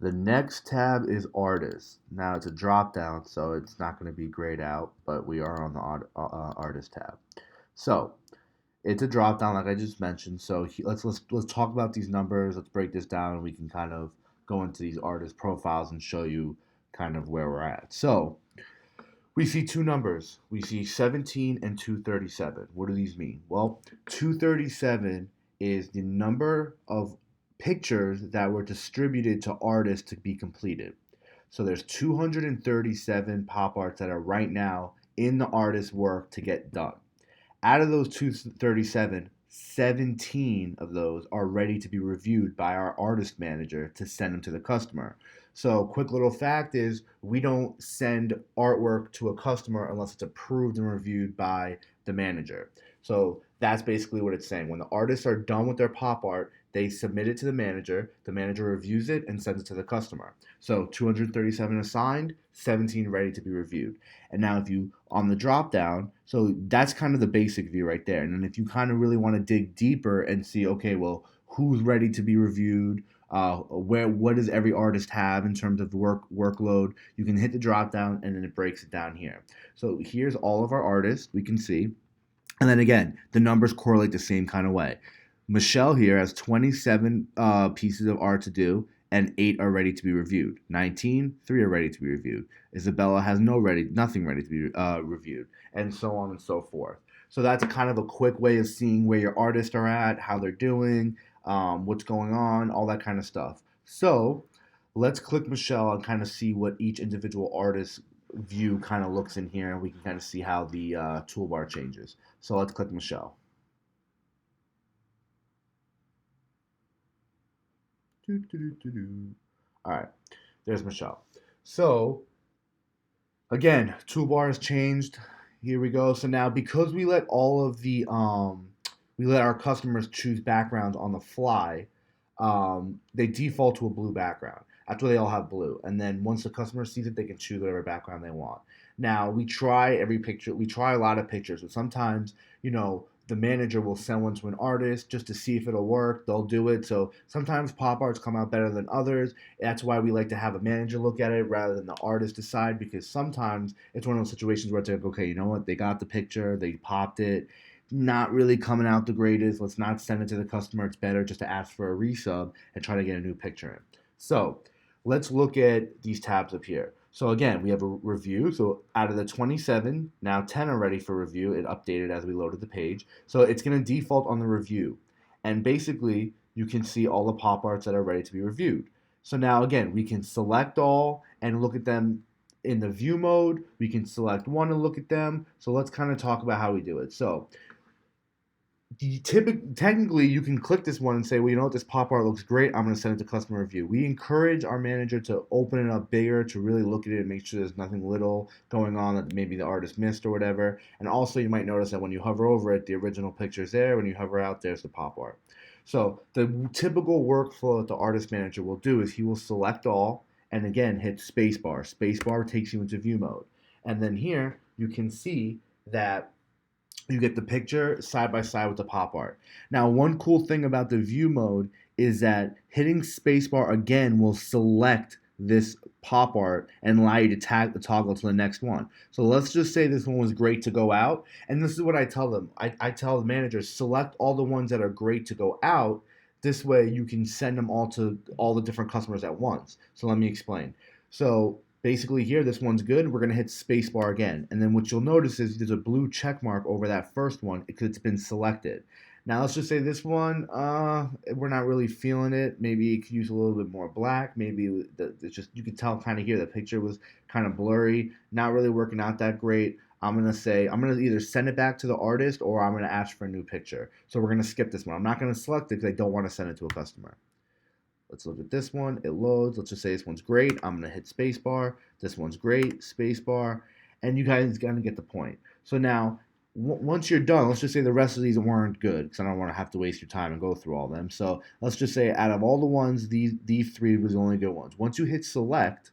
The next tab is artists. Now it's a drop down, so it's not going to be grayed out, but we are on the artist tab. So it's a drop down, like I just mentioned. So let's talk about these numbers. Let's break this down, and we can kind of go into these artist profiles and show you kind of where we're at. So we see two numbers. We see 17 and 237. What do these mean? Well, 237 is the number of pictures that were distributed to artists to be completed. So there's 237 pop arts that are right now in the artist's work to get done. Out of those 237, 17 of those are ready to be reviewed by our artist manager to send them to the customer. So, quick little fact is we don't send artwork to a customer unless it's approved and reviewed by the manager. So, that's basically what it's saying. When the artists are done with their pop art, they submit it to the manager reviews it and sends it to the customer. So, 237 assigned, 17 ready to be reviewed. And now if you on the drop down, so that's kind of the basic view right there. And then if you kind of really want to dig deeper and see, okay, well, who's ready to be reviewed, what does every artist have in terms of workload, you can hit the drop down and then it breaks it down here. So here's all of our artists we can see. And then again, the numbers correlate the same kind of way. Michelle here has 27 pieces of art to do, and 8 are ready to be reviewed. 19, 3 are ready to be reviewed. Isabella has nothing ready to be reviewed, and so on and so forth. So that's kind of a quick way of seeing where your artists are at, how they're doing, what's going on, all that kind of stuff. So let's click Michelle and kind of see what each individual artist view kind of looks in here, and we can kind of see how the toolbar changes. So let's click Michelle. All right, there's Michelle. So again, toolbar has changed. Here we go. So now because we let all of the we let our customers choose backgrounds on the fly, they default to a blue background. After they all have blue, and then once the customer sees it, they can choose whatever background they want. Now we try every picture. We try a lot of pictures, but sometimes the manager will send one to an artist just to see if it'll work. They'll do it. So sometimes pop arts come out better than others. That's why we like to have a manager look at it rather than the artist decide, because sometimes it's one of those situations where it's like, okay, you know what? They got the picture, they popped it, not really coming out the greatest. Let's not send it to the customer. It's better just to ask for a resub and try to get a new picture in. So let's look at these tabs up here. So again, we have a review. So out of the 27, now 10 are ready for review. It updated as we loaded the page. So it's going to default on the review. And basically, you can see all the pop arts that are ready to be reviewed. So now again, we can select all and look at them in the view mode. We can select one and look at them. So let's kind of talk about how we do it. So technically you can click this one and say, well, you know what, this pop art looks great, I'm going to send it to customer review. We encourage our manager to open it up bigger, to really look at it and make sure there's nothing little going on that maybe the artist missed or whatever. And also you might notice that when you hover over it, the original picture is there. When you hover out, there's the pop art. So the typical workflow that the artist manager will do is he will select all and again hit spacebar. Spacebar takes you into view mode. And then here you can see that you get the picture side by side with the pop art. Now, one cool thing about the view mode is that hitting spacebar again will select this pop art and allow you to toggle to the next one. So let's just say this one was great to go out. And this is what I tell them. I tell the managers, select all the ones that are great to go out. This way you can send them all to all the different customers at once. So let me explain. So basically here, this one's good. We're going to hit spacebar again. And then what you'll notice is there's a blue check mark over that first one because it's been selected. Now let's just say this one, we're not really feeling it. Maybe it could use a little bit more black. Maybe it's just, you could tell kind of here the picture was kind of blurry, not really working out that great. I'm gonna either send it back to the artist or I'm gonna ask for a new picture. So we're gonna skip this one. I'm not gonna select it because I don't want to send it to a customer. Let's look at this one. It loads. Let's just say this one's great. I'm going to hit spacebar. This one's great. Spacebar. And you guys going to get the point. So now, once you're done, let's just say the rest of these weren't good because I don't want to have to waste your time and go through all of them. So let's just say out of all the ones, these three was the only good ones. Once you hit select,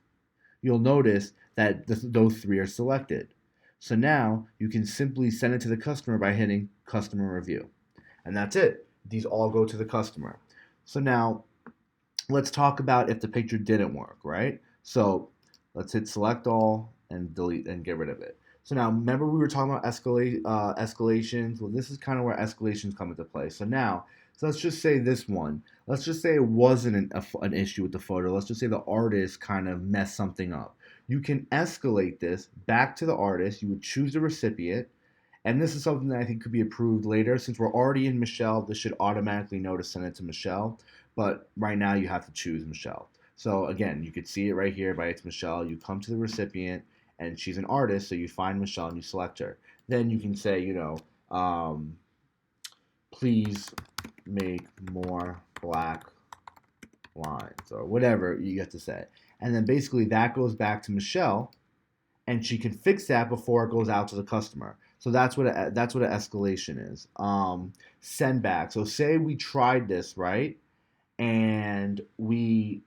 you'll notice that those three are selected. So now you can simply send it to the customer by hitting customer review. And that's it. These all go to the customer. So now let's talk about if the picture didn't work, right? So let's hit select all and delete and get rid of it. So now remember we were talking about escalations. Well, this is kind of where escalations come into play. So let's just say this one. Let's just say it wasn't an issue with the photo. Let's just say the artist kind of messed something up. You can escalate this back to the artist. You would choose the recipient, and this is something that I think could be approved later. Since we're already in Michelle, this should automatically know to send it to Michelle. But right now you have to choose Michelle. So again, you could see it right here by it's Michelle. You come to the recipient and she's an artist, so you find Michelle and you select her. Then you can say, please make more black lines or whatever you have to say. And then basically that goes back to Michelle and she can fix that before it goes out to the customer. So that's what an escalation is. Send back. So say we tried this, right, and we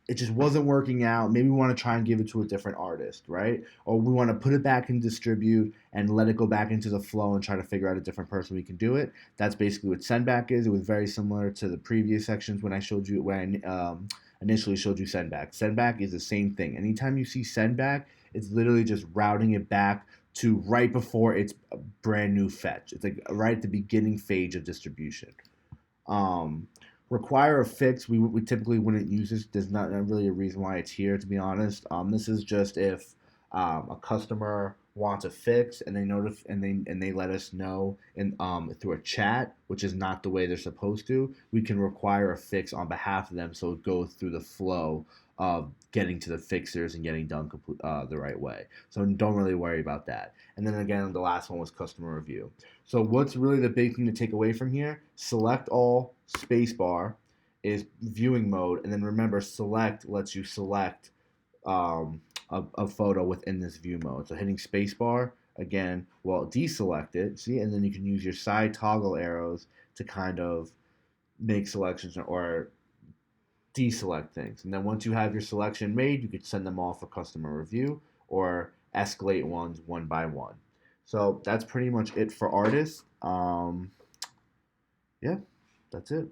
it just wasn't working out. Maybe we want to try and give it to a different artist, right? Or we want to put it back and distribute and let it go back into the flow and try to figure out a different person we can do it. That's basically what sendback is. It was very similar to the previous sections when I showed you when I initially showed you sendback. Sendback is the same thing. Anytime you see sendback, it's literally just routing it back to right before its a brand new fetch. It's like right at the beginning phase of distribution. Um, Require a fix. We typically wouldn't use this. There's not really a reason why it's here, to be honest. This is just if a customer wants a fix and they let us know in through a chat, which is not the way they're supposed to. We can require a fix on behalf of them, so it goes through the flow of getting to the fixers and getting done the right way. So don't really worry about that. And then again, the last one was customer review. So what's really the big thing to take away from here? Select all, spacebar is viewing mode, and then remember, select lets you select a photo within this view mode. So hitting spacebar again will deselect it. See, and then you can use your side toggle arrows to kind of make selections or deselect things. And then once you have your selection made, you could send them off for customer review or escalate ones one by one. So that's pretty much it for artists. Yeah, that's it.